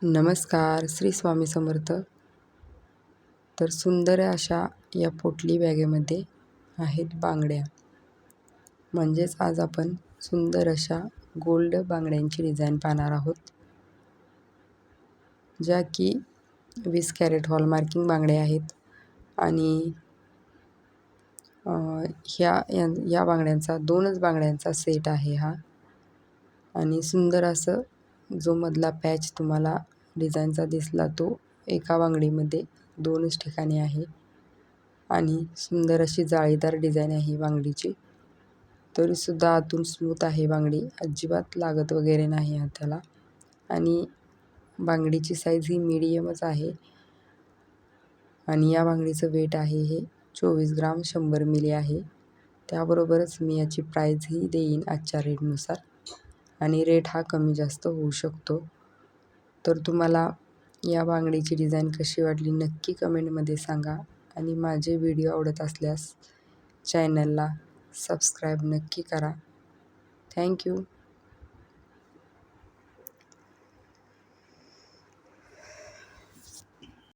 नमस्कार, श्री स्वामी समर्थ. तर सुंदर अशा या पोटली बॅगेमध्ये आहेत बांगड्या. म्हणजेच आज आपण सुंदर अशा गोल्ड बांगड्यांची डिझाईन पाहणार आहोत, ज्या की 20 कॅरेट हॉलमार्किंग बांगड्या आहेत. आणि ह्या बांगड्यांचा 2च बांगड्यांचा सेट आहे हा. आणि सुंदर असं जो मधला पॅच तुम्हाला डिझाईनचा दिसला तो एका बांगडीमध्ये 2च ठिकाणी आहे. आणि सुंदर अशी जाळीदार डिझाईन आहे ही बांगडीची. तरीसुद्धा आतून स्मूथ आहे बांगडी, अजिबात लागत वगैरे नाही हाताला. आणि बांगडीची साईज ही मीडियमच आहे. आणि या बांगडीचं वेट आहे हे 24 ग्राम 100 मिली आहे. त्याबरोबरच मी याची प्राईजही देईन आजच्या रेटनुसार. आणि रेट हा कमी जास्त होऊ शकतो. तर तुम्हाला या बांगडीची डिझाईन कशी वाटली नक्की कमेंटमध्ये सांगा. आणि माझे व्हिडिओ आवडत असल्यास चॅनलला सबस्क्राईब नक्की करा. थँक्यू.